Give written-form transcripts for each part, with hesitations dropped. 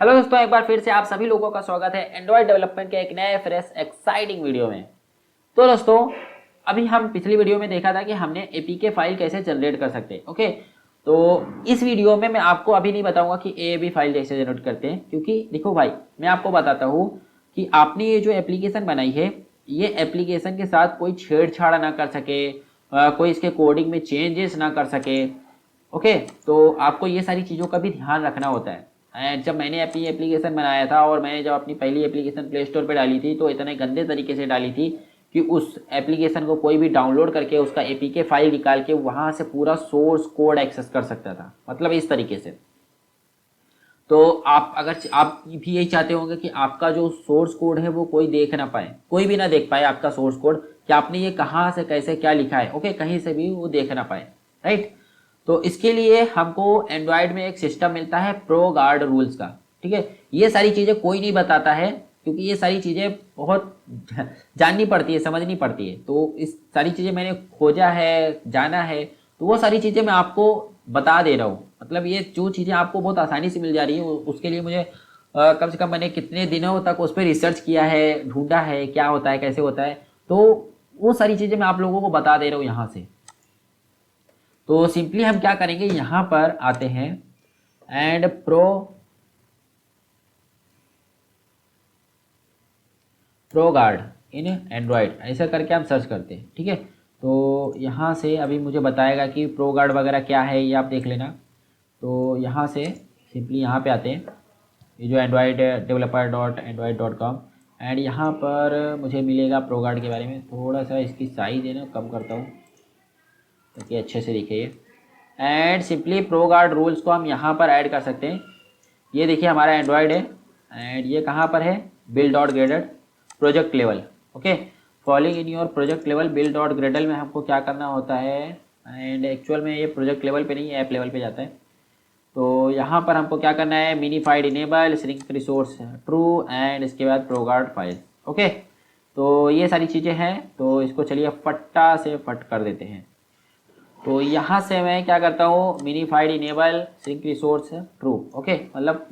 Hello दोस्तों, एक बार फिर से आप सभी लोगों का स्वागत है एंड्रॉयड डेवलपमेंट के एक नए फ्रेश एक्साइटिंग वीडियो में। तो दोस्तों, अभी हम पिछली वीडियो में देखा था कि हमने एपीके फाइल कैसे जनरेट कर सकते हैं। ओके, तो इस वीडियो में मैं आपको अभी नहीं बताऊंगा कि एबी फाइल कैसे जनरेट करते हैं, क्योंकि देखो भाई, मैं आपको बताता हूँ कि आपने ये जो एप्लीकेशन बनाई है, ये एप्लीकेशन के साथ कोई छेड़छाड़ ना कर सके, कोई इसके कोडिंग में चेंजेस ना कर सके। ओके, तो आपको ये सारी चीज़ों का भी ध्यान रखना होता है। जब मैंने अपनी एप्लीकेशन बनाया था और मैंने जब अपनी पहली एप्लीकेशन प्ले स्टोर पे डाली थी, तो इतने गंदे तरीके से डाली थी कि उस एप्लीकेशन को कोई भी डाउनलोड करके उसका एपीके फाइल निकाल के वहाँ से पूरा सोर्स कोड एक्सेस कर सकता था, मतलब इस तरीके से। तो आप अगर आप भी यही चाहते होंगे कि आपका जो सोर्स कोड है वो कोई देख ना पाए, कोई भी ना देख पाए आपका सोर्स कोड, कि आपने ये कहाँ से कैसे क्या लिखा है। ओके, कहीं से भी वो देख ना पाए, राइट। तो इसके लिए हमको एंड्रॉयड में एक सिस्टम मिलता है प्रो गार्ड रूल्स का। ठीक है, ये सारी चीज़ें कोई नहीं बताता है, क्योंकि ये सारी चीज़ें बहुत जाननी पड़ती है, समझनी पड़ती है। तो इस सारी चीज़ें मैंने खोजा है, जाना है, तो वो सारी चीज़ें मैं आपको बता दे रहा हूँ। मतलब ये जो चीज़ें आपको बहुत आसानी से मिल जा रही है, उसके लिए मुझे कम से कम मैंने कितने दिनों तक उस पर रिसर्च किया है, ढूंढा है क्या होता है कैसे होता है। तो वो सारी चीज़ें मैं आप लोगों को बता दे रहा हूँ यहाँ से। तो सिंपली हम क्या करेंगे, यहाँ पर आते हैं and pro guard in Android, ऐसा करके हम सर्च करते हैं। ठीक है, तो यहाँ से अभी मुझे बताएगा कि प्रो गार्ड वगैरह क्या है, ये आप देख लेना। तो यहाँ से सिंपली यहाँ पे आते हैं, ये जो Android developer dot Android dot com, and यहाँ पर मुझे मिलेगा प्रो गार्ड के बारे में। थोड़ा सा इसकी साइज़ है ना कम करता हूँ ताकि अच्छे से दिखे ये। And simply pro guard rules को हम यहाँ पर ऐड कर सकते हैं। ये देखिए हमारा एंड्रॉयड है, एंड ये कहाँ पर है, build dot Gradle project level. Okay, falling in your project level build dot Gradle में हमको क्या करना होता है, एंड एक्चुअल में ये प्रोजेक्ट लेवल पे नहीं, ऐप लेवल पे जाता है। तो यहाँ पर हमको क्या करना है, minified enable shrink resource true, and इसके बाद प्रो गार्ड फाइल। ओके, तो ये सारी चीज़ें हैं। तो इसको चलिए फट्टा से फट कर देते हैं। तो यहाँ से मैं क्या करता हूँ, minified enable sync resource true. Okay, मतलब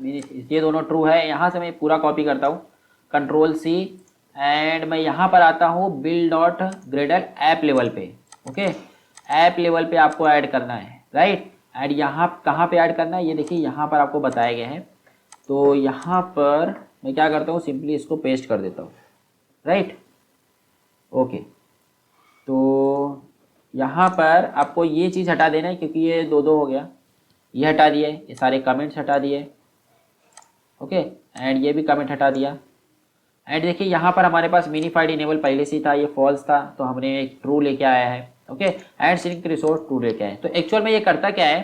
ये दोनों ट्रू है। यहाँ से मैं पूरा कॉपी करता हूँ, कंट्रोल सी, एंड मैं यहाँ पर आता हूँ build dot Gradle app level पे। ओके, ऐप लेवल पे आपको ऐड करना है, राइट। एंड यहाँ कहाँ पे ऐड करना है, ये देखिए यहाँ पर आपको बताया गया है। तो यहाँ पर मैं क्या करता हूँ, सिंपली इसको पेस्ट कर देता हूँ, राइट। ओके, तो यहाँ पर आपको ये चीज़ हटा देना है, क्योंकि ये दो दो हो गया। ये हटा दिए, ये सारे कमेंट्स हटा दिए। ओके, एंड ये भी कमेंट हटा दिया। एंड देखिए यहाँ पर हमारे पास मिनीफाइड इनेबल पहले से ही था, ये फॉल्स था, तो हमने एक ट्रू लेके आया है। Okay, and shrink resource true लेके आए। तो एक्चुअल में ये करता क्या है,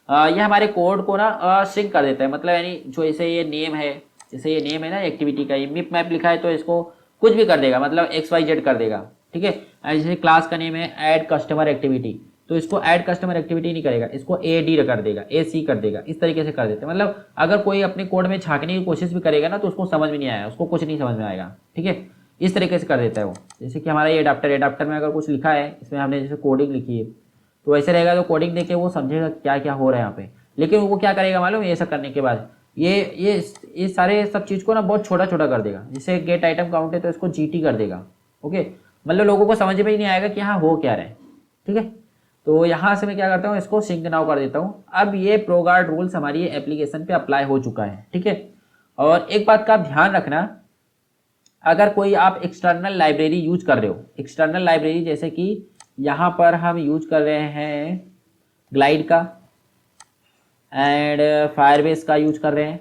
ये हमारे कोड को ना श्रिंक कर देता है। मतलब यानी जो इसे ये नेम है, जैसे ये नेम है ना एक्टिविटी का, ये मिप मैप लिखा है, तो इसको कुछ भी कर देगा, मतलब XYZ कर देगा। ठीक है, जैसे क्लास का नेम है ऐड कस्टमर एक्टिविटी, तो इसको ऐड कस्टमर एक्टिविटी नहीं करेगा, इसको AD कर देगा, AC कर देगा, इस तरीके से कर देते हैं। मतलब अगर कोई अपने कोड में झांकने की कोशिश भी करेगा ना, तो उसको समझ में नहीं आएगा, उसको कुछ नहीं समझ में आएगा। ठीक है, इस तरीके से कर देता है वो। जैसे कि हमारा ये एडाप्टर में अगर कुछ लिखा है, इसमें हमने जैसे कोडिंग लिखी है, तो ऐसे रहेगा, तो कोडिंग देख के वो समझेगा क्या क्या हो रहा है यहाँ पे। लेकिन वो क्या करेगा मालूम, ये सब करने के बाद ये सारे सब चीज़ को ना बहुत छोटा छोटा कर देगा। जैसे गेट आइटम काउंट है, तो इसको GT कर देगा। ओके, मतलब लोगों को समझ में ही नहीं आएगा कि हाँ हो क्या रहा है। ठीक है, तो यहाँ से मैं क्या करता हूँ, इसको सिंक नाउ कर देता हूँ। अब ये प्रो गार्ड रूल्स हमारी एप्लीकेशन पे अप्लाई हो चुका है। ठीक है, और एक बात का ध्यान रखना, अगर कोई आप एक्सटर्नल लाइब्रेरी यूज कर रहे हो, एक्सटर्नल लाइब्रेरी जैसे कि यहाँ पर हम यूज कर रहे हैं ग्लाइड का, एंड फायरबेस का यूज कर रहे हैं,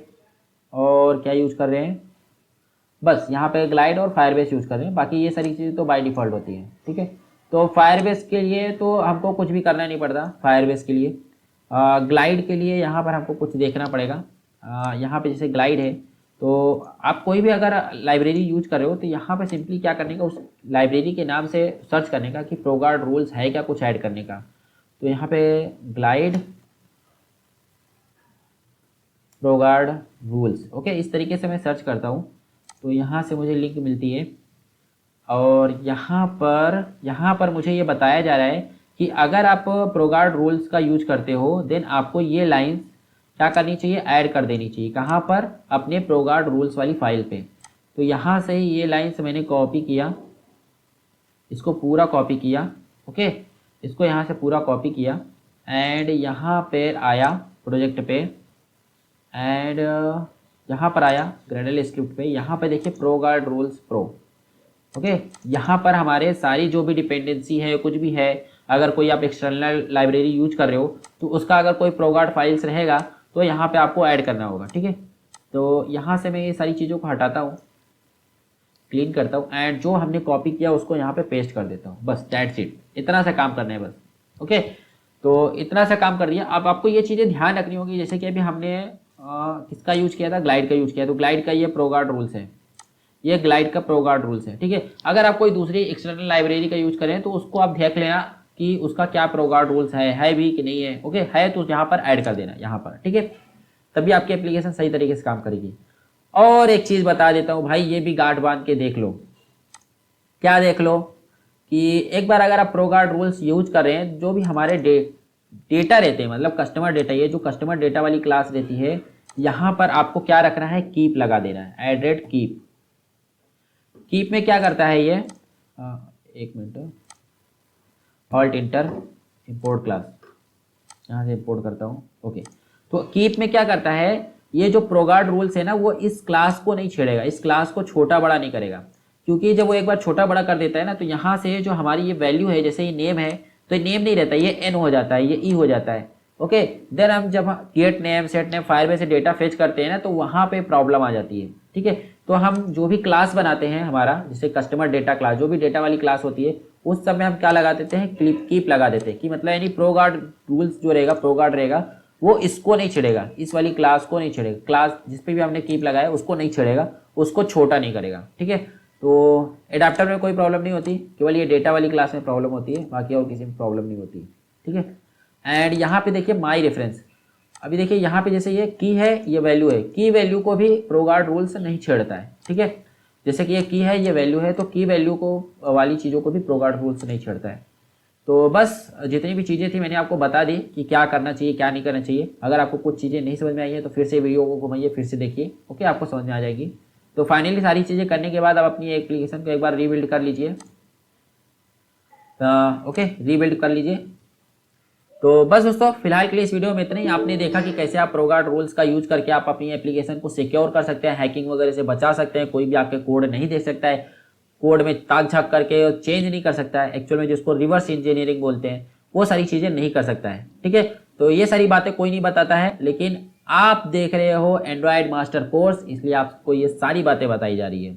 और क्या यूज कर रहे हैं, बस यहाँ पे ग्लाइड और फायरबेस यूज़ कर रहे हैं। बाकी ये सारी चीज़ें तो बाय डिफ़ॉल्ट होती हैं। ठीक है, तो फायरबेस के लिए तो हमको कुछ भी करना नहीं पड़ता। फायरबेस के लिए ग्लाइड के लिए यहाँ पर हमको कुछ देखना पड़ेगा। यहाँ पे जैसे ग्लाइड है, तो आप कोई भी अगर लाइब्रेरी यूज कर रहे हो, तो यहाँ पे सिंपली क्या करने का, उस लाइब्रेरी के नाम से सर्च करने का कि प्रो गार्ड रूल्स है क्या कुछ ऐड करने का। तो यहाँ पे glide pro guard rules, okay, इस तरीके से मैं सर्च करता हूँ, तो यहाँ से मुझे लिंक मिलती है। और यहाँ पर मुझे ये बताया जा रहा है कि अगर आप प्रो गार्ड रूल्स का यूज करते हो, देन आपको ये लाइंस क्या करनी चाहिए, ऐड कर देनी चाहिए। कहाँ पर, अपने प्रोगार्ड रूल्स वाली फाइल पे। तो यहाँ से ये लाइन्स मैंने कॉपी किया, इसको पूरा कॉपी किया, ओके, इसको यहाँ से पूरा कॉपी किया एंड यहाँ पे आया प्रोजेक्ट पे एंड यहाँ पर आया ग्रेडल स्क्रिप्ट पे। यहाँ पे देखिए प्रोगार्ड रूल्स प्रो, ओके। यहाँ पर हमारे सारी जो भी डिपेंडेंसी है, कुछ भी है, अगर कोई आप एक्सटर्नल लाइब्रेरी यूज कर रहे हो तो उसका अगर कोई प्रोगार्ड फाइल्स रहेगा तो यहाँ पे आपको ऐड करना होगा, ठीक है। तो यहाँ से मैं ये सारी चीज़ों को हटाता हूँ, क्लीन करता हूँ एंड जो हमने कॉपी किया उसको यहाँ पे पेस्ट कर देता हूँ, बस दैट्स इट। इतना सा काम करना है बस, ओके। तो इतना सा काम कर दिया। अब आपको ये चीज़ें ध्यान रखनी होगी, जैसे कि अभी हमने किसका यूज किया था, ग्लाइड का यूज किया। तो ग्लाइड का ये प्रोगार्ड रूल्स है, ये ग्लाइड का प्रोगार्ड रूल्स है, ठीक है। अगर आप कोई दूसरी एक्सटर्नल लाइब्रेरी का यूज करें तो उसको आप देख लेना कि उसका क्या प्रोगार्ड रूल्स है भी कि नहीं है, ओके। है तो यहाँ पर ऐड कर देना यहाँ पर, ठीक है, तभी आपकी एप्लीकेशन सही तरीके से काम करेगी। और एक चीज़ बता देता हूँ भाई, ये भी गांठ बांध के देख लो। क्या देख लो कि एक बार अगर आप प्रोगार्ड रूल्स यूज कर रहे हैं, जो भी हमारे डेटा रहते हैं, मतलब कस्टमर डेटा, ये जो कस्टमर डेटा वाली क्लास रहती है, यहाँ पर आपको क्या रखना है, कीप लगा देना है, एड्रेड कीप। कीप में क्या करता है ये, एक minute, alt inter import class, यहाँ से इंपोर्ट करता हूँ, ओके। तो कीप में क्या करता है, ये जो प्रोगार्ड रूल्स है ना, वो इस क्लास को नहीं छेड़ेगा, इस क्लास को छोटा बड़ा नहीं करेगा। क्योंकि जब वो एक बार छोटा बड़ा कर देता है ना, तो यहाँ से जो हमारी ये वैल्यू है, जैसे ये नेम है, तो ये नेम नहीं रहता, ये एन हो जाता है, ये ई हो जाता है, ओके। देन हम जब gate name, set name, Firebase से डेटा फेच करते हैं ना, तो वहाँ पे प्रॉब्लम आ जाती है, ठीक है। तो हम जो भी क्लास बनाते हैं हमारा, जैसे कस्टमर डेटा क्लास, जो भी डेटा वाली क्लास होती है, उस समय हम क्या लगा देते हैं, कीप लगा देते हैं, कि मतलब यानी प्रोगार्ड रूल्स जो रहेगा, प्रोगार्ड रहेगा, वो इसको नहीं छेड़ेगा, इस वाली क्लास को नहीं छेड़ेगा, क्लास जिस पे भी हमने कीप लगाया उसको नहीं छेड़ेगा, उसको छोटा नहीं करेगा, ठीक है। तो एडाप्टर में कोई प्रॉब्लम नहीं होती, केवल ये डेटा वाली क्लास में प्रॉब्लम होती है, बाकी और किसी में प्रॉब्लम नहीं होती, ठीक है। एंड यहाँ पे देखिए माई रेफरेंस, अभी देखिए यहाँ पे जैसे ये की है, ये वैल्यू है, की वैल्यू को भी प्रोगार्ड रूल्स नहीं छेड़ता है, ठीक है। जैसे कि ये की है, ये वैल्यू है, तो की वैल्यू को वाली चीज़ों को भी प्रोगार्ड रूल्स नहीं छेड़ता है। तो बस जितनी भी चीज़ें थी मैंने आपको बता दी कि क्या करना चाहिए, क्या नहीं करना चाहिए। अगर आपको कुछ चीज़ें नहीं समझ में आई है तो फिर से वीडियो को घुमाइए, फिर से देखिए, ओके, आपको समझ में आ जाएगी। तो फाइनली सारी चीज़ें करने के बाद आप अपनी एप्लीकेशन को एक बार रीबिल्ड कर लीजिए, ओके, रीबिल्ड कर लीजिए। तो बस दोस्तों, फिलहाल के लिए इस वीडियो में इतना ही। आपने देखा कि कैसे आप प्रोगार्ड रूल्स का यूज करके आप अपनी एप्लीकेशन को सिक्योर कर सकते हैं, हैकिंग वगैरह से बचा सकते हैं, कोई भी आपके कोड नहीं देख सकता है, कोड में ताक झाक करके चेंज नहीं कर सकता है, एक्चुअल में जिसको रिवर्स इंजीनियरिंग बोलते हैं, वो सारी चीज़ें नहीं कर सकता है, ठीक है। तो ये सारी बातें कोई नहीं बताता है, लेकिन आप देख रहे हो एंड्रॉयड मास्टर कोर्स, इसलिए आपको ये सारी बातें बताई जा रही है।